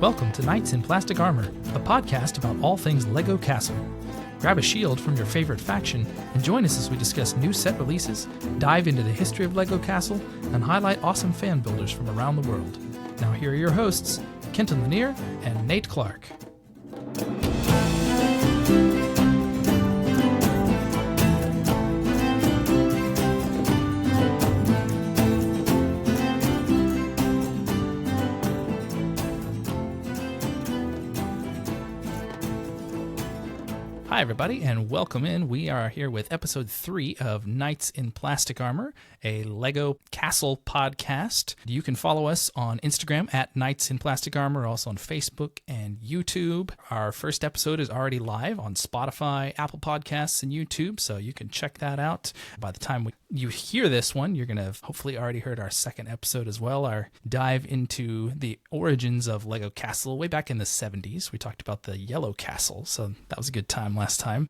Welcome to Knights in Plastic Armor, a podcast about all things LEGO Castle. Grab a shield from your favorite faction and join us as we discuss new set releases, dive into the history of LEGO Castle, and highlight awesome fan builders from around the world. Now here are your hosts, Kenton Lanier and Nate Clark. Hi, everybody, and welcome in. We are here with episode 3 of Knights in Plastic Armor, a LEGO Castle podcast. You can follow us on Instagram at Knights in Plastic Armor, also on Facebook and YouTube. Our first episode is already live on Spotify, Apple Podcasts, and YouTube, so you can check that out. By the time you hear this one, you're going to have hopefully already heard our second episode as well, our dive into the origins of LEGO Castle way back in the 70s. We talked about the Yellow Castle, so that was a good time last time.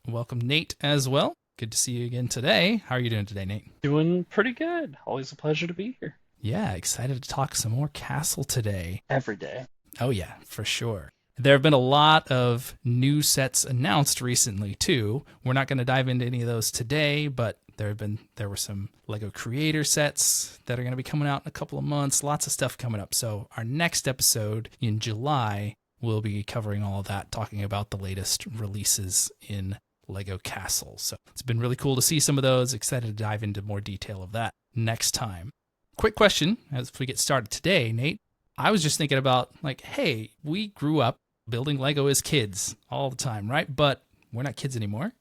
Welcome, Nate, as well. Good to see you again today. How are you doing today, Nate? Doing pretty good. Always a pleasure to be here. Yeah, excited to talk some more Castle today. Every day. Oh, yeah, for sure. There have been a lot of new sets announced recently, too. We're not going to dive into any of those today, but there were some LEGO Creator sets that are going to be coming out in a couple of months. Lots of stuff coming up. So our next episode in July, we'll be covering all of that, talking about the latest releases in LEGO Castle. So it's been really cool to see some of those. Excited to dive into more detail of that next time. Quick question as we get started today, Nate. I was just thinking about, hey, we grew up building LEGO as kids all the time, right? But we're not kids anymore.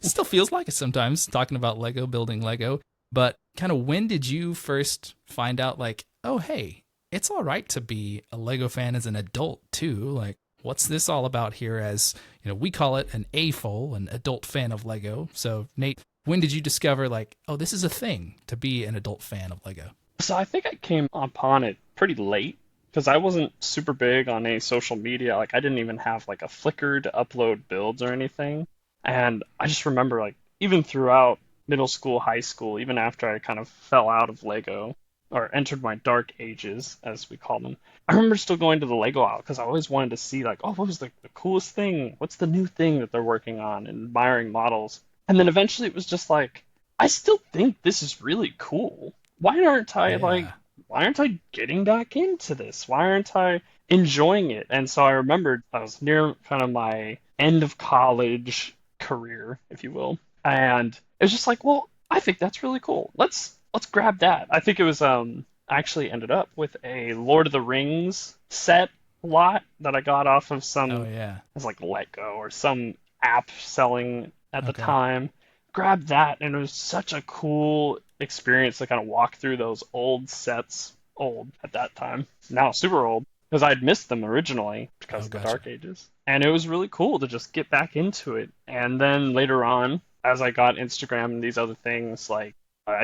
Still feels like it sometimes, talking about LEGO, building LEGO. But kind of when did you first find out, oh, hey, it's all right to be a LEGO fan as an adult, too? What's this all about here as, we call it an AFOL, an adult fan of LEGO. So, Nate, when did you discover, oh, this is a thing to be an adult fan of LEGO? So I think I came upon it pretty late because I wasn't super big on any social media. I didn't even have, a Flickr to upload builds or anything. And I just remember, even throughout middle school, high school, even after I kind of fell out of LEGO, or entered my dark ages, as we call them, I remember still going to the LEGO aisle because I always wanted to see, what was the coolest thing? What's the new thing that they're working on? And admiring models. And then eventually it was just I still think this is really cool. Why aren't I getting back into this? Why aren't I enjoying it? And so I remembered I was near kind of my end of college career, if you will. And it was just well, I think that's really cool. Let's grab that. I think it was actually ended up with a Lord of the Rings set lot that I got off of some it was Letgo or some app selling at the time. Grabbed that, and it was such a cool experience to kind of walk through those old sets, old at that time, now super old, because I'd missed them originally because of the Dark Ages. And it was really cool to just get back into it. And then later on, as I got Instagram and these other things, I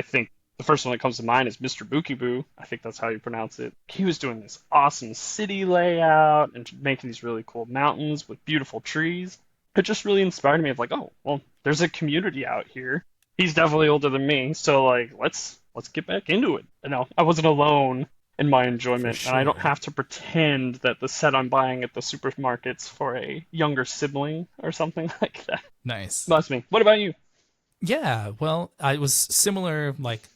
think the first one that comes to mind is Mr. Bookyboo. I think that's how you pronounce it. He was doing this awesome city layout and making these really cool mountains with beautiful trees. It just really inspired me of oh, well, there's a community out here. He's definitely older than me, so let's get back into it. I wasn't alone in my enjoyment, and I don't have to pretend that the set I'm buying at the supermarket's for a younger sibling or something like that. Nice. That's me. What about you? Yeah, well, I was similar,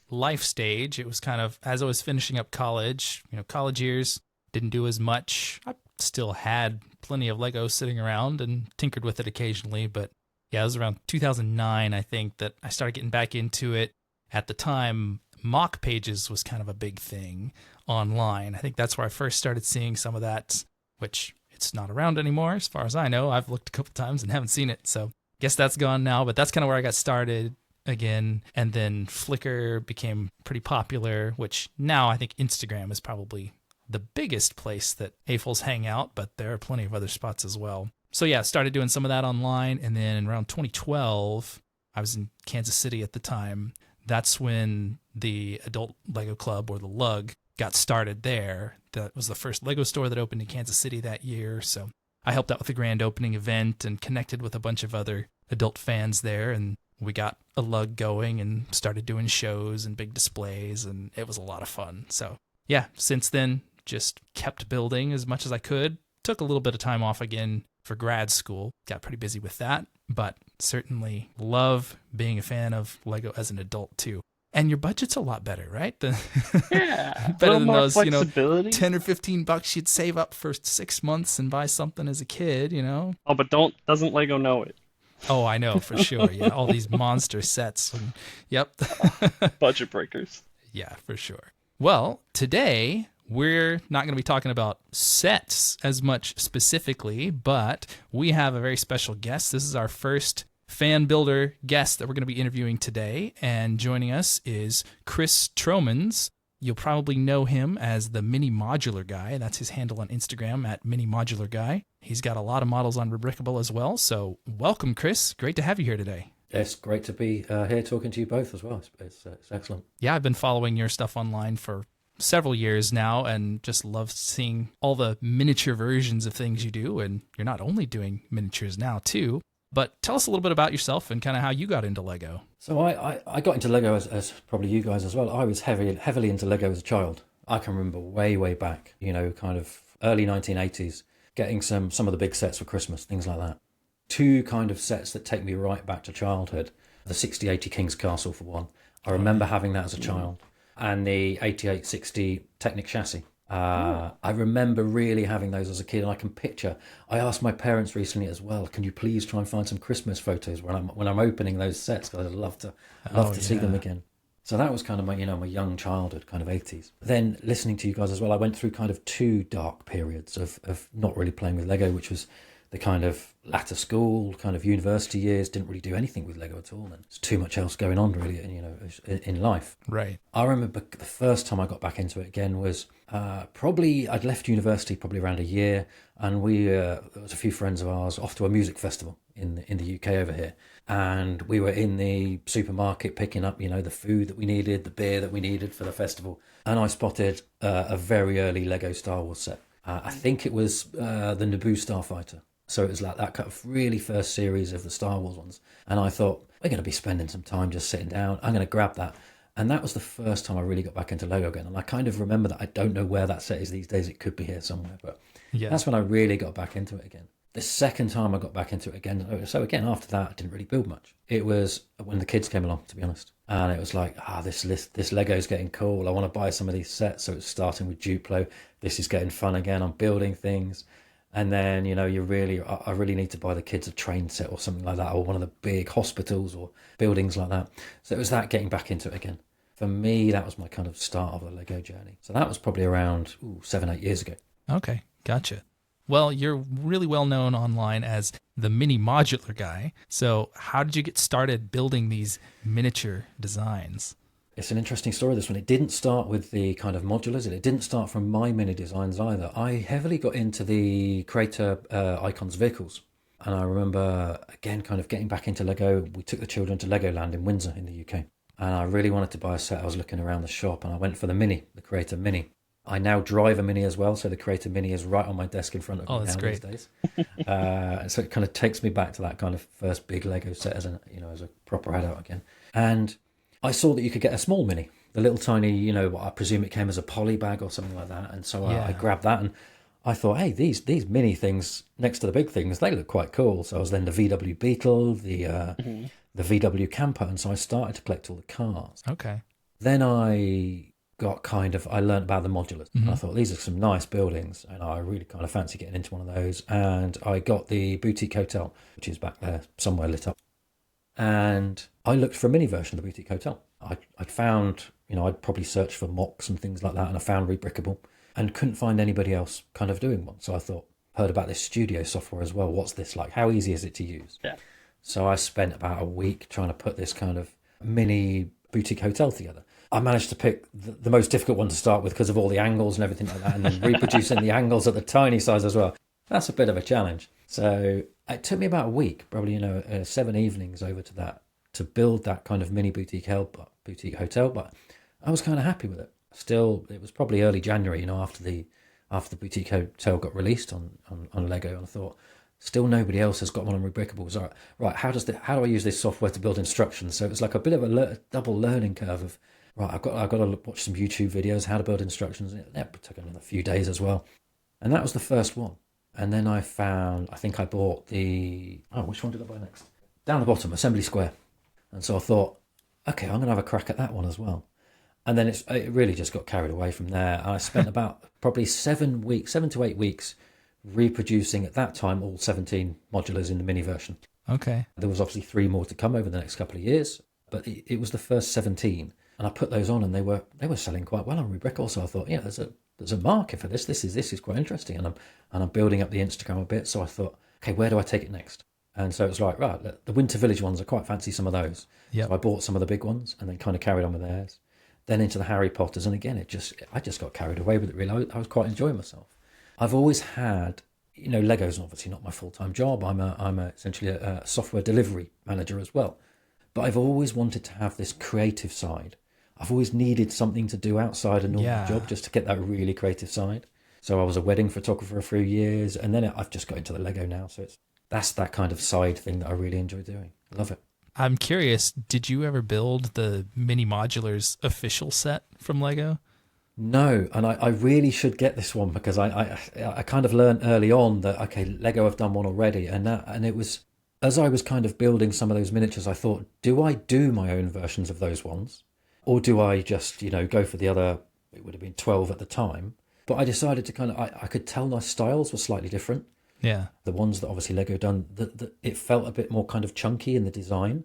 life stage. It was kind of, as I was finishing up college, college years, didn't do as much. I still had plenty of LEGO sitting around and tinkered with it occasionally, but yeah, it was around 2009, I think, that I started getting back into it. At the time, mock pages was kind of a big thing online. I think that's where I first started seeing some of that, which it's not around anymore, as far as I know. I've looked a couple times and haven't seen it, so guess that's gone now, but that's kind of where I got started again. And then Flickr became pretty popular, which now I think Instagram is probably the biggest place that AFOLs hang out, but there are plenty of other spots as well. So yeah, started doing some of that online, and then around 2012, I was in Kansas City at the time. That's when the Adult LEGO Club, or the LUG, got started there. That was the first LEGO store that opened in Kansas City that year, so I helped out with the grand opening event and connected with a bunch of other adult fans there, and we got a LUG going and started doing shows and big displays, and it was a lot of fun. So yeah, since then, just kept building as much as I could. Took a little bit of time off again for grad school. Got pretty busy with that, but certainly love being a fan of Lego as an adult too. And your budget's a lot better, right? Yeah, a Better little than more those, flexibility. 10 or 15 bucks you'd save up for 6 months and buy something as a kid. Oh, but doesn't Lego know it? Oh, I know for sure. Yeah, all these monster sets. And, yep. Budget breakers. Yeah, for sure. Well, today we're not going to be talking about sets as much specifically, but we have a very special guest. This is our first fan builder guest that we're going to be interviewing today, and joining us is Chris Tromans. You'll probably know him as the Mini Modular Guy. That's his handle on Instagram at Mini Modular Guy. He's got a lot of models on Rebrickable as well. So welcome, Chris. Great to have you here today. It's great to be here talking to you both as well. It's excellent. Yeah, I've been following your stuff online for several years now and just love seeing all the miniature versions of things you do. And you're not only doing miniatures now too, but tell us a little bit about yourself and kind of how you got into Lego. So I got into Lego as probably you guys as well. I was heavily into Lego as a child. I can remember way back, kind of early 1980s, getting some of the big sets for Christmas, things like that. Two kind of sets that take me right back to childhood. The 6080 King's Castle for one. I remember having that as a child. And the 8860 Technic chassis. I remember really having those as a kid, and I can picture. I asked my parents recently as well, can you please try and find some Christmas photos when I'm opening those sets, because I'd love to see them again. So that was kind of my young childhood, kind of 80s. Then listening to you guys as well, I went through kind of two dark periods of not really playing with Lego, which was the kind of latter school, kind of university years. Didn't really do anything with Lego at all. And there's too much else going on really, in life. Right. I remember the first time I got back into it again was probably, I'd left university probably around a year, and there was a few friends of ours off to a music festival in the UK over here. And we were in the supermarket picking up, the food that we needed, the beer that we needed for the festival. And I spotted a very early Lego Star Wars set. I think it was the Naboo Starfighter. So it was like that kind of really first series of the Star Wars ones. And I thought, we're going to be spending some time just sitting down. I'm going to grab that. And that was the first time I really got back into Lego again. And I kind of remember that. I don't know where that set is these days. It could be here somewhere. But that's when I really got back into it again. The second time I got back into it again, so again, after that, I didn't really build much. It was when the kids came along, to be honest. And it was like, this Lego's getting cool. I want to buy some of these sets. So it's starting with Duplo. This is getting fun again. I'm building things. And then, I really need to buy the kids a train set or something like that, or one of the big hospitals or buildings like that. So it was that getting back into it again. For me, that was my kind of start of the Lego journey. So that was probably around 7-8 years ago. Okay, gotcha. Well, you're really well known online as the Mini Modular Guy. So how did you get started building these miniature designs? It's an interesting story, this one. It didn't start with the kind of modulars. It didn't start from my mini designs either. I heavily got into the Creator Icons vehicles. And I remember, again, kind of getting back into Lego. We took the children to Legoland in Windsor in the UK. And I really wanted to buy a set. I was looking around the shop and I went for the Mini, the Creator Mini. I now drive a Mini as well. So the Creator Mini is right on my desk in front of me now these days. So it kind of takes me back to that kind of first big Lego set as a proper adult again. And I saw that you could get a small Mini, the little tiny, I presume it came as a poly bag or something like that. And so I grabbed that and I thought, hey, these mini things next to the big things, they look quite cool. So I was then the VW Beetle, the VW Camper. And so I started to collect all the cars. Okay. Then I learned about the modulars. And I thought, these are some nice buildings. And I really kind of fancy getting into one of those. And I got the Boutique Hotel, which is back there somewhere lit up. And I looked for a mini version of the Boutique Hotel. I'd found, I'd probably searched for mocks and things like that, and I found Rebrickable and couldn't find anybody else kind of doing one. So I thought, heard about this studio software as well. What's this like? How easy is it to use? Yeah. So I spent about a week trying to put this kind of mini boutique hotel together. I managed to pick the most difficult one to start with because of all the angles and everything like that, and then reproducing the angles at the tiny size as well. That's a bit of a challenge. So it took me about a week, probably 7 evenings over to that, to build that kind of mini boutique hotel. But I was kind of happy with it. Still, it was probably early January, after the boutique hotel got released on Lego, and I thought, still nobody else has got one on Rebrickable. So, right, how do I use this software to build instructions? So it was like a bit of a double learning curve right, I've got to watch some YouTube videos, how to build instructions. And it took another few days as well. And that was the first one. And then I think I bought which one did I buy next? Down the bottom, Assembly Square. And so I thought, okay, I'm going to have a crack at that one as well. And then it really just got carried away from there. And I spent about probably 7 to 8 weeks reproducing at that time all 17 modulars in the mini version. Okay. There was obviously 3 more to come over the next couple of years, but it was the first 17. And I put those on, and they were selling quite well on Rebrickable. So I thought, yeah, there's a market for this. This is quite interesting, and I'm building up the Instagram a bit. So I thought, okay, where do I take it next? And so it was like, right, the Winter Village ones, I quite fancy some of those. Yep. So I bought some of the big ones, and then kind of carried on with theirs. Then into the Harry Potters, and again, I just got carried away with it. Really, I was quite enjoying myself. I've always had, Lego's obviously not my full-time job. I'm essentially a software delivery manager as well. But I've always wanted to have this creative side. I've always needed something to do outside a normal job just to get that really creative side. So I was a wedding photographer for a few years, and then I've just got into the Lego now. So that's that kind of side thing that I really enjoy doing. I love it. I'm curious, did you ever build the Mini Modulars official set from Lego? No, and I really should get this one, because I kind of learned early on that, okay, Lego have done one already, and it was, as I was kind of building some of those miniatures, I thought, do I do my own versions of those ones? Or do I just, go for the other, it would have been 12 at the time. But I decided to I could tell my styles were slightly different. Yeah. The ones that obviously Lego done, it felt a bit more kind of chunky in the design.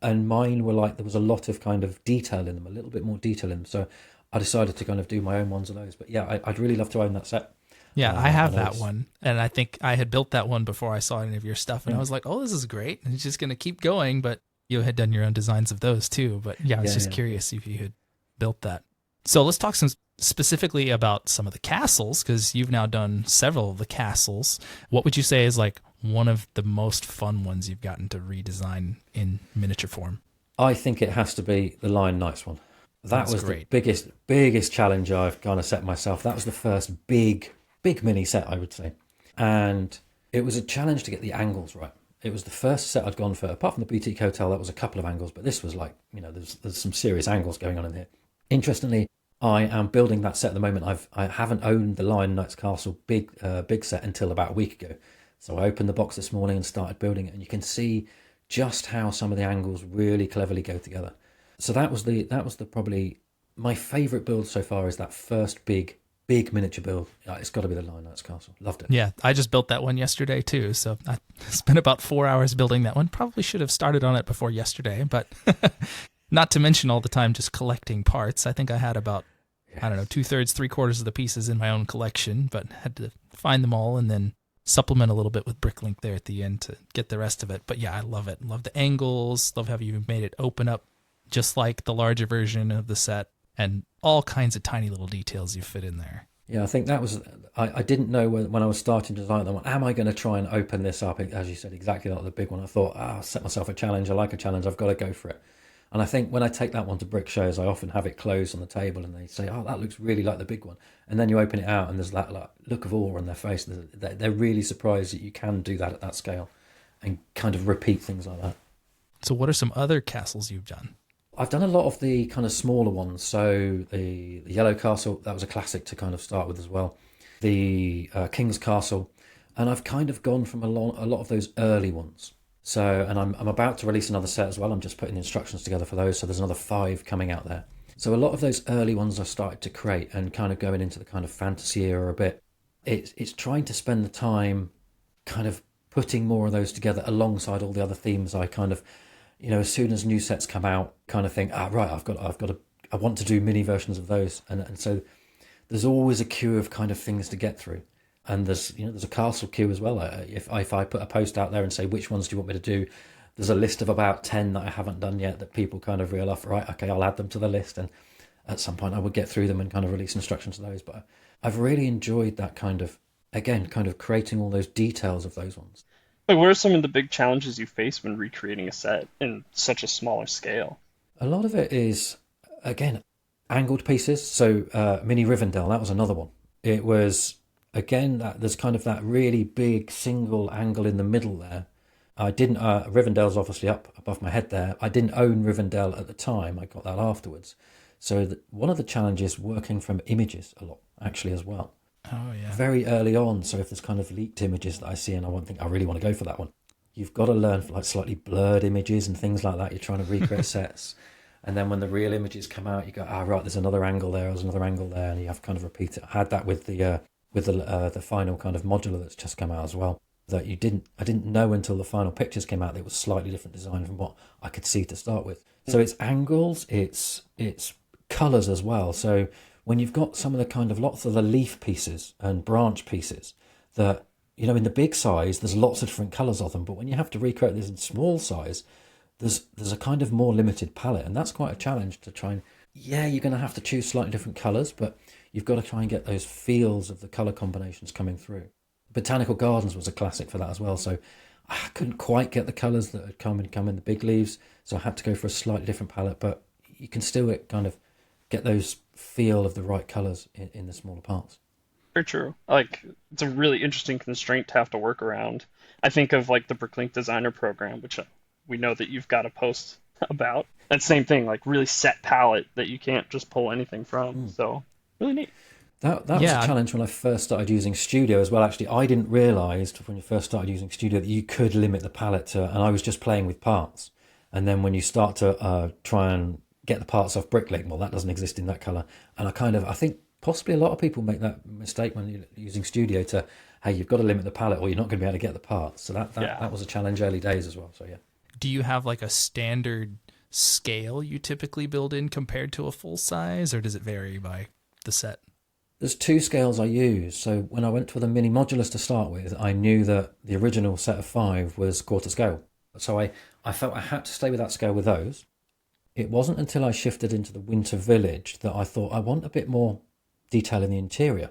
And mine were like, there was a lot of kind of detail in them, a little bit more detail in them. So I decided to kind of do my own ones of those. But yeah, I'd really love to own that set. Yeah, I have that one. And I think I had built that one before I saw any of your stuff. And I was like, oh, this is great. And it's just going to keep going. But you had done your own designs of those too. But yeah, I was just curious if you had built that. So let's talk specifically about some of the castles, because you've now done several of the castles. What would you say is like one of the most fun ones you've gotten to redesign in miniature form? I think it has to be the Lion Knights one. That was great. The biggest challenge I've kind of set myself. That was the first big mini set, I would say. And it was a challenge to get the angles right. It was the first set I'd gone for, apart from the Boutique Hotel, that was a couple of angles, but this was like, there's some serious angles going on in here. Interestingly, I am building that set at the moment. I haven't owned the Lion Knights Castle big set until about a week ago. So I opened the box this morning and started building it, and you can see just how some of the angles really cleverly go together. So that was probably my favourite build so far, is that first big miniature build. It's got to be the Lion Knights Castle. Loved it. Yeah, I just built that one yesterday too. So I spent about 4 hours building that one. Probably should have started on it before yesterday, but not to mention all the time just collecting parts. I think I had about, I don't know, 2/3, 3/4 of the pieces in my own collection, but had to find them all and then supplement a little bit with Bricklink there at the end to get the rest of it. But yeah, I love it. Love the angles. Love how you made it open up just like the larger version of the set, and all kinds of tiny little details you fit in there. Yeah, I think that was, I didn't know when I was starting to design them, am I going to try and open this up, as you said, exactly like the big one. I thought, I'll set myself a challenge. I like a challenge. I've got to go for it. And I think when I take that one to brick shows, I often have it closed on the table, and they say, oh, that looks really like the big one. And then you open it out, and there's that look of awe on their face. They're really surprised that you can do that at that scale and kind of repeat things like that. So what are some other castles you've done? I've done a lot of the kind of smaller ones. So the Yellow Castle, that was a classic to kind of start with as well. The King's Castle. And I've kind of gone from a lot of those early ones. So, and I'm about to release another set as well. I'm just putting instructions together for those. So there's another 5 coming out there. So a lot of those early ones I started to create, and kind of going into the kind of fantasy era a bit. It's trying to spend the time kind of putting more of those together alongside all the other themes. I kind of, as soon as new sets come out, kind of think, right, I want to do mini versions of those. And so there's always a queue of kind of things to get through. And there's a castle queue as well. If I put a post out there and say, which ones do you want me to do? There's a list of about 10 that I haven't done yet that people kind of reel off, right, okay, I'll add them to the list. And at some point I would get through them and kind of release instructions to those. But I've really enjoyed that kind of, again, kind of creating all those details of those ones. Like, what are some of the big challenges you face when recreating a set in such a smaller scale? A lot of it is, again, angled pieces. So Mini Rivendell, that was another one. It was, again, there's kind of that really big single angle in the middle there. I didn't, Rivendell's obviously up above my head there. I didn't own Rivendell at the time. I got that afterwards. So one of the challenges working from images a lot, actually, as well. Oh, yeah. Very early on, so if there's kind of leaked images that I see and I won't think I really want to go for that one, you've got to learn for like slightly blurred images and things like that. You're trying to recreate sets. And then when the real images come out, you go, right, there's another angle there's another angle there, and you have to kind of repeat it. I had that with the final kind of modular that's just come out as well. That I didn't know until the final pictures came out that it was slightly different design from what I could see to start with. So it's angles, it's colours as well. So when you've got some of the kind of lots of the leaf pieces and branch pieces that, you know, in the big size, there's lots of different colours of them. But when you have to recreate this in small size, there's a kind of more limited palette. And that's quite a challenge to try and, you're going to have to choose slightly different colours, but you've got to try and get those feels of the colour combinations coming through. Botanical Gardens was a classic for that as well. So I couldn't quite get the colours that had come in the big leaves. So I had to go for a slightly different palette, but you can still kind of get those feel of the right colours in the smaller parts. Very true. Like, it's a really interesting constraint to have to work around. I think of like the Bricklink Designer program, which we know that you've got a post about. That same thing, like really set palette that you can't just pull anything from. So really neat. That was a challenge when I first started using Studio as well. Actually, I didn't realise when you first started using Studio that you could limit the palette to, and I was just playing with parts. And then when you start to try and get the parts off Bricklink, well, that doesn't exist in that colour. And I think possibly a lot of people make that mistake when you're using Studio to, hey, you've got to limit the palette or you're not going to be able to get the parts. So that was a challenge early days as well. So yeah. Do you have like a standard scale you typically build in compared to a full size, or does it vary by the set? There's two scales I use. So when I went with the mini modulars to start with, I knew that the original set of 5 was quarter scale. So I felt I had to stay with that scale with those. It wasn't until I shifted into the Winter Village that I thought I want a bit more detail in the interior.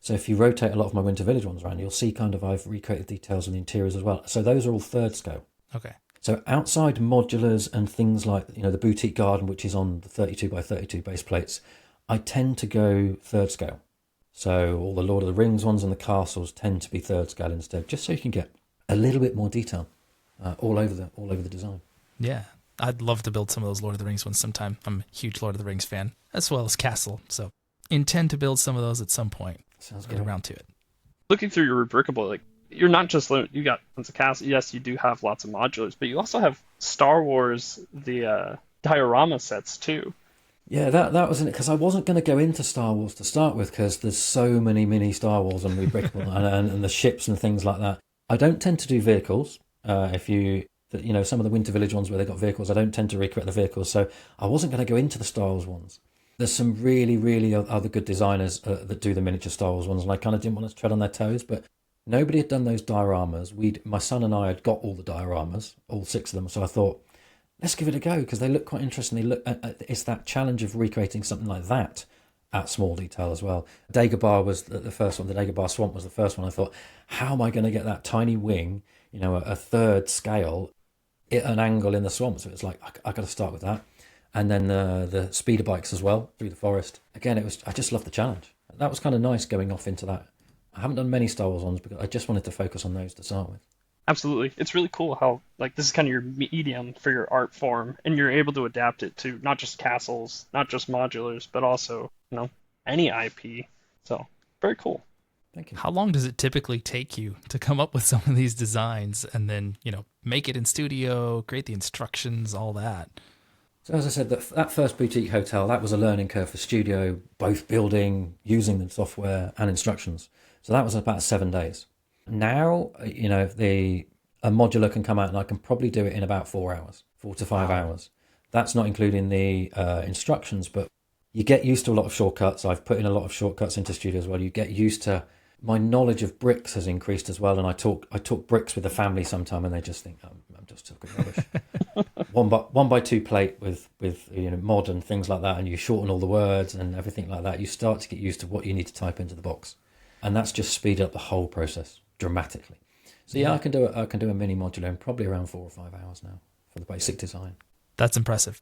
So if you rotate a lot of my Winter Village ones around, you'll see kind of I've recreated details in the interiors as well. So those are all third scale. Okay. So outside modulars and things like, you know, the Boutique Garden, which is on the 32 by 32 base plates, I tend to go third scale. So all the Lord of the Rings ones and the castles tend to be third scale instead, just so you can get a little bit more detail all over the design. Yeah, I'd love to build some of those Lord of the Rings ones sometime. I'm a huge Lord of the Rings fan, as well as Castle. So intend to build some of those at some point. Sounds Get good. around to it. Looking through your Rebrickable, like you're not just you got tons of cast. Yes, you do have lots of modulars, but you also have Star Wars the diorama sets too. Yeah, that was in it because I wasn't going to go into Star Wars to start with because there's so many mini Star Wars and Rebrickable and the ships and things like that. I don't tend to do vehicles. If you know, some of the Winter Village ones where they got vehicles, I don't tend to recreate the vehicles. So I wasn't going to go into the Star Wars ones. There's some really, really other good designers that do the miniature Star Wars ones, and I kind of didn't want to tread on their toes, but nobody had done those dioramas. My son and I had got all the dioramas, all 6 of them, so I thought, let's give it a go because they look quite interesting. It's that challenge of recreating something like that at small detail as well. Dagobah was the first one. The Dagobah Swamp was the first one. I thought, how am I going to get that tiny wing, you know, a third scale, at an angle in the swamp? So it's like I got to start with that. And then the speeder bikes as well through the forest. Again, I just loved the challenge. That was kind of nice going off into that. I haven't done many Star Wars ones because I just wanted to focus on those to start with. Absolutely. It's really cool how, like, this is kind of your medium for your art form, and you're able to adapt it to not just castles, not just modulars, but also, you know, any IP. So, very cool. Thank you. How long does it typically take you to come up with some of these designs and then, you know, make it in studio, create the instructions, all that? So as I said, that first boutique hotel, that was a learning curve for Studio, both building, using the software and instructions. So that was about 7 days. Now, you know, a modular can come out and I can probably do it in about 4 hours, 4 to 5 hours. That's not including the instructions, but you get used to a lot of shortcuts. I've put in a lot of shortcuts into Studio as well. You get used to, my knowledge of bricks has increased as well. And I talk bricks with the family sometime and they just think, I'm just talking rubbish. 1x2 plate with you know, mod and things like that. And you shorten all the words and everything like that. You start to get used to what you need to type into the box. And that's just speed up the whole process dramatically. So yeah, I can do a mini modular in probably around 4 or 5 hours now for the basic design. That's impressive.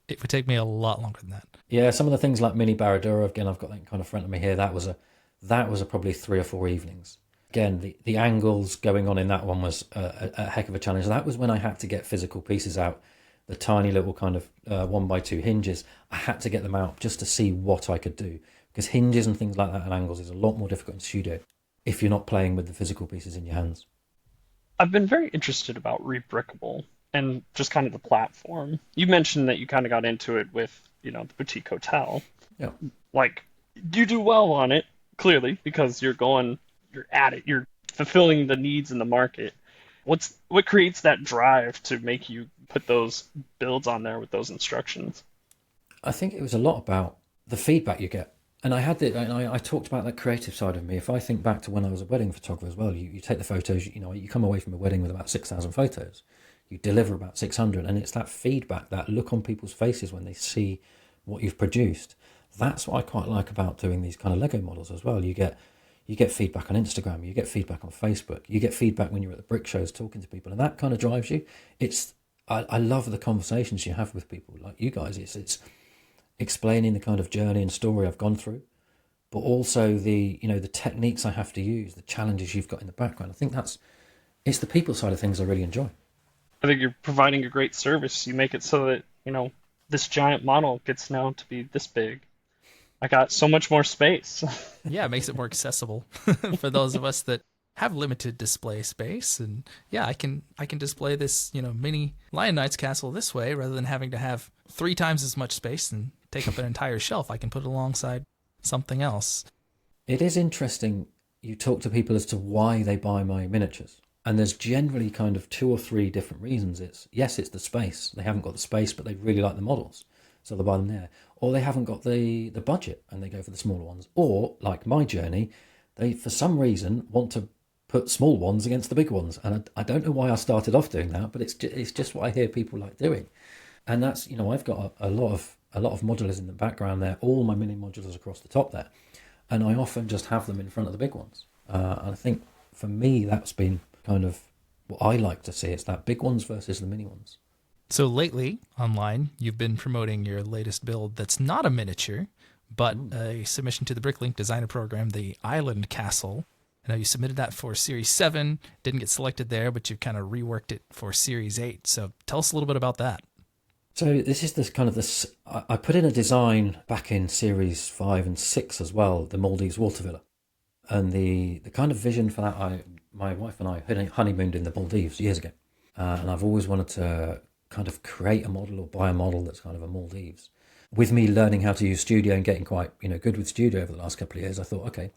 It would take me a lot longer than that. Yeah, some of the things like mini Barradura, again, I've got that kind of front of me here. That was a probably 3 or 4 evenings. Again, the angles going on in that one was a heck of a challenge. That was when I had to get physical pieces out the tiny little kind of 1x2 hinges, I had to get them out just to see what I could do. Because hinges and things like that and angles is a lot more difficult in studio if you're not playing with the physical pieces in your hands. I've been very interested about Rebrickable and just kind of the platform. You mentioned that you kind of got into it with, the boutique hotel. Yeah. Like, you do well on it, clearly, because you're at it, you're fulfilling the needs in the market. What creates that drive to make you put those builds on there with those instructions? I think it was a lot about the feedback you get. And I talked about that creative side of me. If I think back to when I was a wedding photographer as well, you take the photos, you come away from a wedding with about 6,000 photos. You deliver about 600, and it's that feedback, that look on people's faces when they see what you've produced. That's what I quite like about doing these kind of Lego models as well. You get feedback on Instagram, you get feedback on Facebook, you get feedback when you're at the brick shows talking to people, and that kind of drives you. I love the conversations you have with people like you guys. It's explaining the kind of journey and story I've gone through, but also the techniques I have to use, the challenges you've got in the background. I think it's the people side of things I really enjoy. I think you're providing a great service. You make it so that, this giant model gets now to be this big. I got so much more space. Yeah, it makes it more accessible for those of us that have limited display space. And yeah, I can display this, mini Lion Knight's castle this way rather than having to have 3 times as much space and take up an entire shelf. I can put it alongside something else. It is interesting. You talk to people as to why they buy my miniatures. And there's generally kind of 2 or 3 different reasons. It's the space. They haven't got the space, but they really like the models, so they buy them there. Or they haven't got the budget and they go for the smaller ones. Or, like my journey, they, for some reason, want to put small ones against the big ones. And I don't know why I started off doing that, but it's just what I hear people like doing. And that's, I've got a lot of modulars in the background there, all my mini modulars across the top there. And I often just have them in front of the big ones. And I think for me, that's been kind of what I like to see. It's that big ones versus the mini ones. So lately, online, you've been promoting your latest build that's not a miniature, but a submission to the Bricklink designer program, the Island Castle. I know you submitted that for Series 7, didn't get selected there, but you've kind of reworked it for Series 8. So tell us a little bit about that. So this is this I put in a design back in Series 5 and 6 as well, the Maldives water villa. And the kind of vision for that, my wife and I honeymooned in the Maldives years ago. And I've always wanted to kind of create a model or buy a model that's kind of a Maldives. With me learning how to use Studio and getting quite good with Studio over the last couple of years, I thought, okay,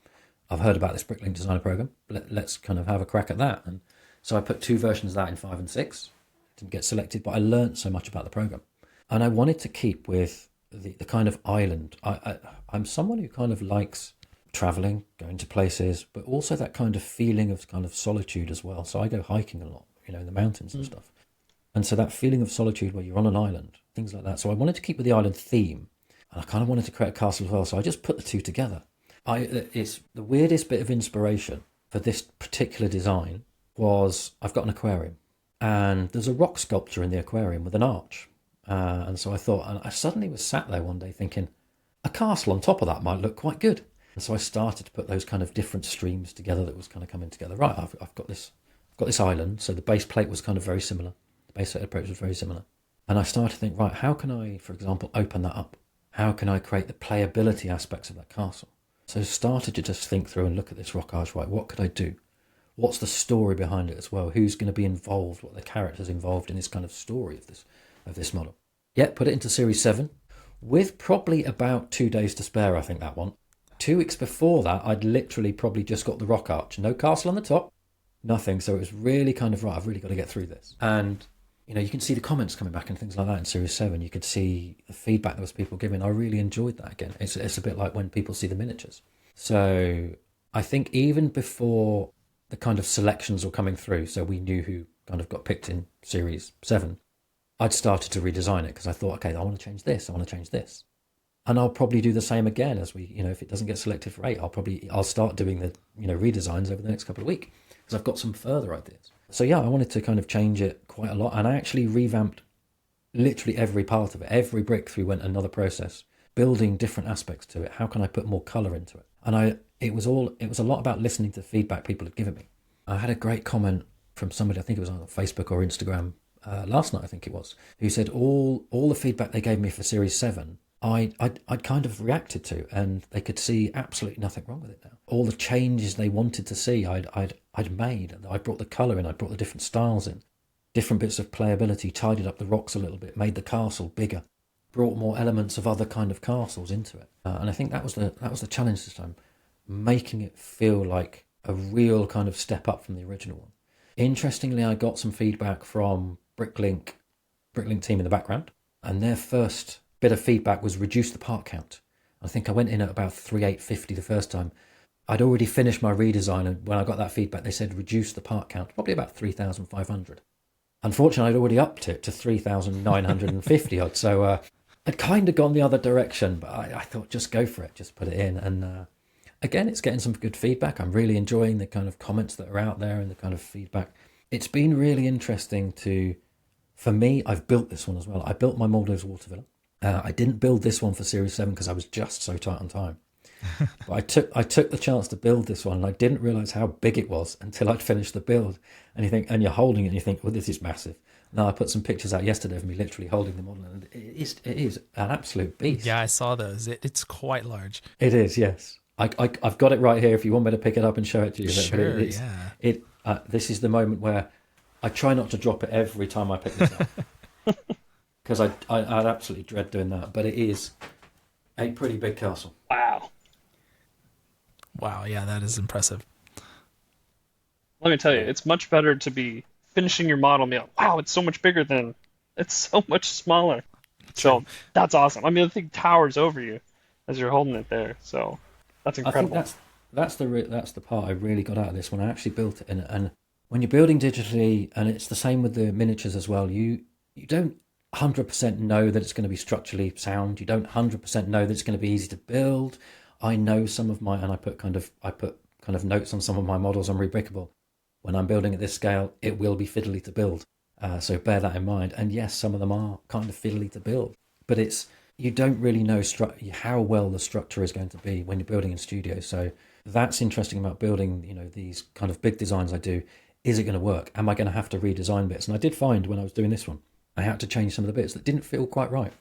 I've heard about this Bricklink designer program. Let's kind of have a crack at that. And so I put 2 versions of that in 5 and 6. Didn't get selected, but I learned so much about the program. And I wanted to keep with the kind of island. I'm someone who kind of likes traveling, going to places, but also that kind of feeling of kind of solitude as well. So I go hiking a lot, in the mountains and stuff. And so that feeling of solitude where you're on an island, things like that. So I wanted to keep with the island theme, and I kind of wanted to create a castle as well. So I just put the 2 together. It's the weirdest bit of inspiration for this particular design was I've got an aquarium, and there's a rock sculpture in the aquarium with an arch. And so I thought, and I suddenly was sat there one day thinking, a castle on top of that might look quite good. And so I started to put those kind of different streams together that was kind of coming together. Right, I've got this island. So the base plate was kind of very similar. The base plate approach was very similar. And I started to think, right, how can I, for example, open that up? How can I create the playability aspects of that castle? So I started to just think through and look at this rock arch, right, what could I do? What's the story behind it as well? Who's going to be involved? What are the characters involved in this kind of story of this model? Yeah, put it into Series 7 with probably about 2 days to spare, I think, that one. 2 weeks before that, I'd literally probably just got the rock arch. No castle on the top, nothing. So it was really kind of, right, I've really got to get through this. And, you can see the comments coming back and things like that in Series 7. You could see the feedback there was people giving. I really enjoyed that again. It's a bit like when people see the miniatures. So I think even before the kind of selections were coming through, so we knew who kind of got picked in Series 7, I'd started to redesign it because I thought, okay, I want to change this. I want to change this. And I'll probably do the same again as we, if it doesn't get selected for 8, I'll start doing the, redesigns over the next couple of weeks because I've got some further ideas. So yeah, I wanted to kind of change it quite a lot. And I actually revamped literally every part of it. Every brick through went another process, building different aspects to it. How can I put more color into it? And it was a lot about listening to the feedback people had given me. I had a great comment from somebody, I think it was on Facebook or Instagram, last night, I think it was, who said all the feedback they gave me for Series 7, I'd kind of reacted to, and they could see absolutely nothing wrong with it now. All the changes they wanted to see, I'd made. I brought the colour in, I brought the different styles in, different bits of playability, tidied up the rocks a little bit, made the castle bigger, brought more elements of other kind of castles into it. And I think that was the challenge this time, making it feel like a real kind of step up from the original one. Interestingly, I got some feedback from Bricklink team in the background, and their first bit of feedback was reduce the part count. I think I went in at about 3,850 the first time. I'd already finished my redesign, and when I got that feedback, they said reduce the part count, probably about 3,500. Unfortunately, I'd already upped it to 3,950 odd, so I'd kind of gone the other direction, but I thought just go for it, just put it in. And again, it's getting some good feedback. I'm really enjoying the kind of comments that are out there and the kind of feedback. It's been really interesting for me, I've built this one as well. I built my Modular's Water Villa. I didn't build this one for Series 7 because I was just so tight on time. But I took the chance to build this one, and I didn't realise how big it was until I'd finished the build. And you're holding it and you think, well, this is massive. Now, I put some pictures out yesterday of me literally holding the model, and it is an absolute beast. Yeah, I saw those. It's quite large. It is, yes. I've got it right here if you want me to pick it up and show it to you. Sure, yeah. This is the moment where I try not to drop it every time I pick this up. Because I'd absolutely dread doing that. But it is a pretty big castle. Wow, yeah, that is impressive. Let me tell you, it's much better to be finishing your model and be like, wow, it's so much bigger than, it's so much smaller. So that's awesome. I mean, the thing towers over you as you're holding it there. So that's incredible. I think that's the part I really got out of this when I actually built it. And when you're building digitally, and it's the same with the miniatures as well, you don't 100% know that it's going to be structurally sound. You don't 100% know that it's going to be easy to build. I know some of my, and I put kind of notes on some of my models on Rebrickable. When I'm building at this scale, it will be fiddly to build. So bear that in mind. And yes, some of them are kind of fiddly to build, but you don't really know how well the structure is going to be when you're building in studio. So that's interesting about building, these kind of big designs I do. Is it going to work? Am I going to have to redesign bits? And I did find when I was doing this one, I had to change some of the bits that didn't feel quite right.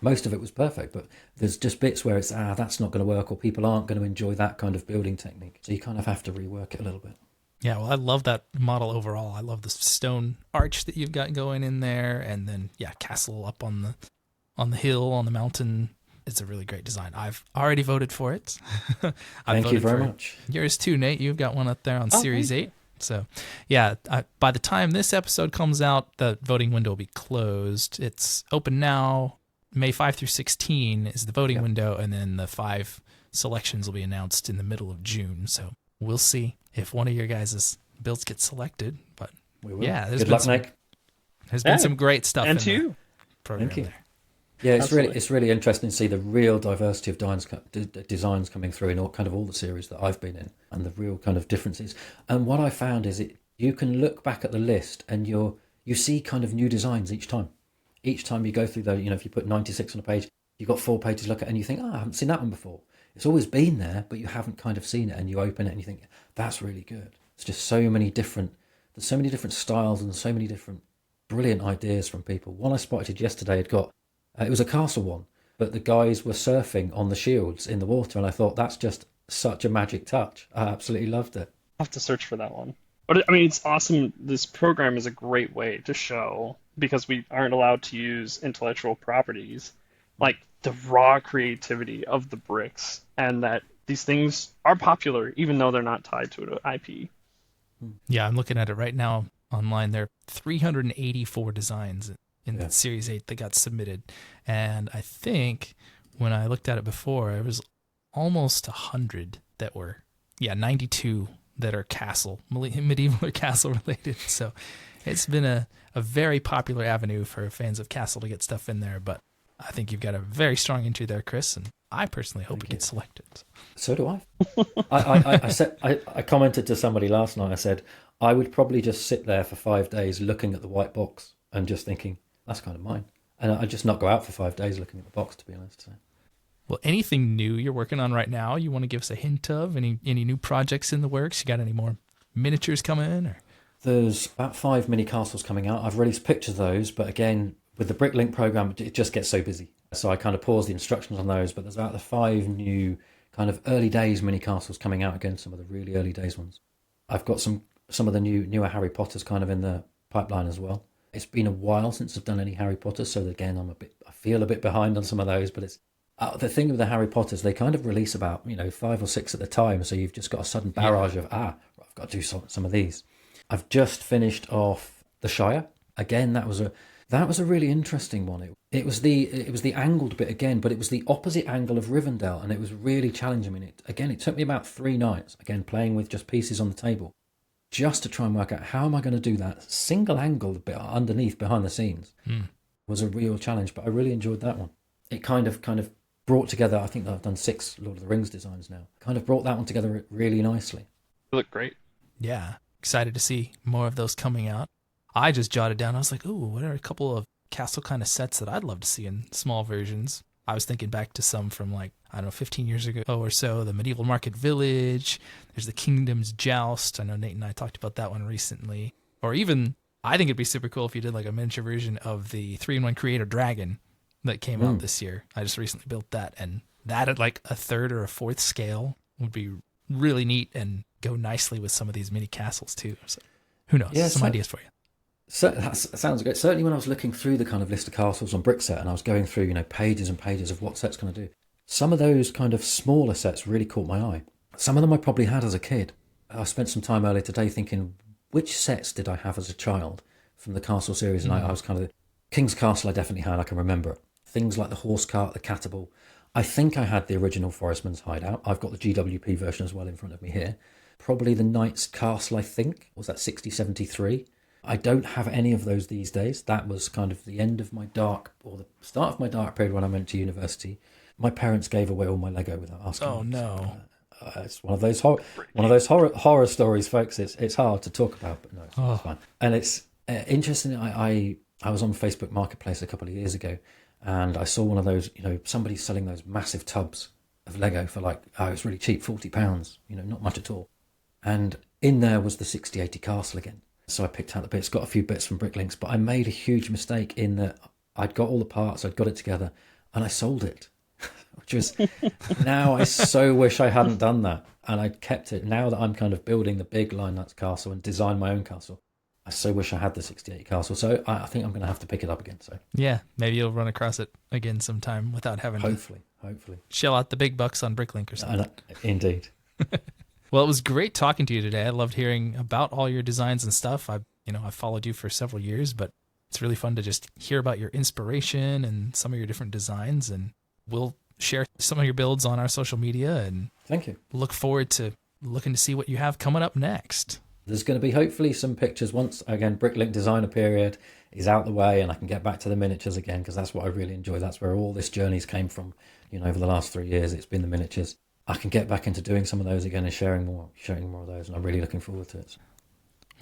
Most of it was perfect, but there's just bits where it's, that's not going to work, or people aren't going to enjoy that kind of building technique. So you kind of have to rework it a little bit. Yeah, well, I love that model overall. I love the stone arch that you've got going in there, and then castle up on the hill, on the mountain. It's a really great design. I've already voted for it. Thank you very much. Yours too, Nate. You've got one up there on Series 8. So, by the time this episode comes out, the voting window will be closed. It's open now. May 5 through 16 is the voting window, and then the 5 selections will be announced in the middle of June. So we'll see if one of your guys' builds get selected. But we will. There's Good luck, Nick. There's been some great stuff and in to the you. program Thank you. there. Yeah, Absolutely. it's really interesting to see the real diversity of designs coming through in all the series that I've been in, and the real kind of differences. And what I found is you can look back at the list and you see kind of new designs each time. Each time you go through if you put 96 on a page, you've got 4 pages to look at, and you think, I haven't seen that one before. It's always been there, but you haven't kind of seen it, and you open it and you think, that's really good. It's just there's so many different styles and so many different brilliant ideas from people. One I spotted yesterday had got, it was a castle one, but the guys were surfing on the shields in the water, and I thought that's just such a magic touch. I absolutely loved it. I'll have to search for that one. But I mean, it's awesome. This program is a great way to show, because we aren't allowed to use intellectual properties, like the raw creativity of the bricks, and that these things are popular even though they're not tied to an IP. Yeah, I'm looking at it right now online. There are 384 designs in the Series 8 that got submitted. And I think when I looked at it before, it was almost 100 that were, 92 that are medieval or castle related. So it's been a very popular avenue for fans of castle to get stuff in there. But I think you've got a very strong entry there, Chris, and I personally hope it gets selected. So do I. I commented to somebody last night. I said I would probably just sit there for 5 days looking at the white box and just thinking that's kind of mine, and I'd just not go out for 5 days looking at the box, to be honest. So. Well, anything new you're working on right now? You want to give us a hint of any new projects in the works? You got any more miniatures coming, or There's about 5 mini castles coming out. I've released pictures of those, but again, with the Bricklink program, it just gets so busy. So I kind of paused the instructions on those, but there's about the 5 new kind of early days mini castles coming out again, some of the really early days ones. I've got some of the newer Harry Potters kind of in the pipeline as well. It's been a while since I've done any Harry Potters, so again, I feel a bit behind on some of those, but it's the thing with the Harry Potters, they kind of release about 5 or 6 at a time, so you've just got a sudden barrage of I've got to do some of these. I've just finished off the Shire. Again, that was a really interesting one. It was the angled bit again, but it was the opposite angle of Rivendell, and it was really challenging. I mean, it took me about 3 nights, again playing with just pieces on the table, just to try and work out how am I going to do that single angled bit underneath behind the scenes. It was a real challenge, but I really enjoyed that one. It kind of brought together, I think I've done 6 Lord of the Rings designs now, kind of brought that one together really nicely. They look great. Yeah, excited to see more of those coming out. I just jotted down, I was like, ooh, what are a couple of castle kind of sets that I'd love to see in small versions? I was thinking back to some from 15 years ago or so, the Medieval Market Village, there's the Kingdom's Joust. I know Nate and I talked about that one recently. Or even, I think it'd be super cool if you did a miniature version of the 3-in-1 Creator Dragon that came out this year. I just recently built that, and that at a 3rd or a 4th scale would be really neat and go nicely with some of these mini castles too. So who knows? Yeah, some ideas for you. So that sounds good. Certainly when I was looking through the kind of list of castles on Brickset and I was going through, pages and pages of what set's going to do, some of those kind of smaller sets really caught my eye. Some of them I probably had as a kid. I spent some time earlier today thinking, which sets did I have as a child from the castle series? And I was kind of, King's Castle I definitely had, I can remember it. Things like the horse cart, the catapult. I think I had the original Forestman's Hideout. I've got the GWP version as well in front of me here. Probably the Knight's Castle, I think. Was that 6073? I don't have any of those these days. That was kind of the end of my dark, or the start of my dark period when I went to university. My parents gave away all my Lego without asking. Oh, no. It's one of those horror stories, folks. It's hard to talk about, but no, it's fine. And it's interesting. I was on Facebook Marketplace a couple of years ago, and I saw one of those, somebody selling those massive tubs of Lego for it's really cheap, £40, not much at all. And in there was the 6080 Castle again. So I picked out the bits, got a few bits from Bricklinks, but I made a huge mistake in that I'd got all the parts, I'd got it together, and I sold it. Which was, now I so wish I hadn't done that. And I'd kept it. Now that I'm kind of building the big Linenuts castle and design my own castle, I so wish I had the 6080 castle. So I think I'm going to have to pick it up again. So yeah, maybe you'll run across it again sometime without having hopefully shell out the big bucks on Bricklink or something. Indeed. Well, it was great talking to you today. I loved hearing about all your designs and stuff. I've followed you for several years, but it's really fun to just hear about your inspiration and some of your different designs. And we'll share some of your builds on our social media, and thank you. Look forward to looking to see what you have coming up next. There's going to be hopefully some pictures once, again, Bricklink designer period is out the way and I can get back to the miniatures again, because that's what I really enjoy. That's where all this journey's came from. Over the last 3 years, it's been the miniatures. I can get back into doing some of those again and sharing more of those, and I'm really looking forward to it.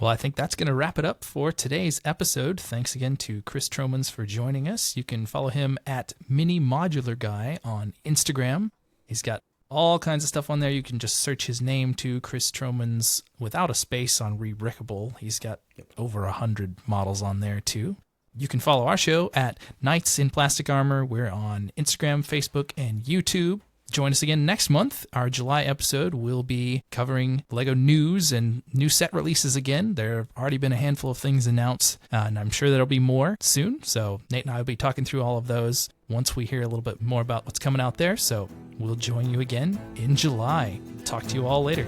Well, I think that's going to wrap it up for today's episode. Thanks again to Chris Tromans for joining us. You can follow him at Mini Modular Guy on Instagram. He's got all kinds of stuff on there. You can just search his name too, Chris Tromans, without a space on Rebrickable. He's got over 100 models on there too. You can follow our show at Knights in Plastic Armor. We're on Instagram, Facebook, and YouTube. Join us again next month. Our July episode will be covering LEGO news and new set releases again. There have already been a handful of things announced, and I'm sure there'll be more soon. So Nate and I will be talking through all of those once we hear a little bit more about what's coming out there. So we'll join you again in July. Talk to you all later.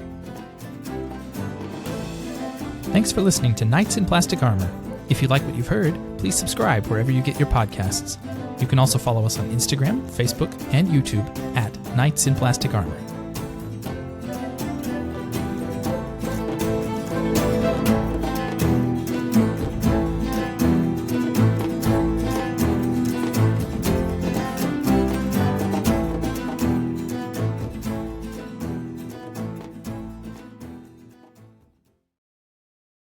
Thanks for listening to Knights in Plastic Armor. If you like what you've heard, please subscribe wherever you get your podcasts. You can also follow us on Instagram, Facebook, and YouTube at Knights in Plastic Armor.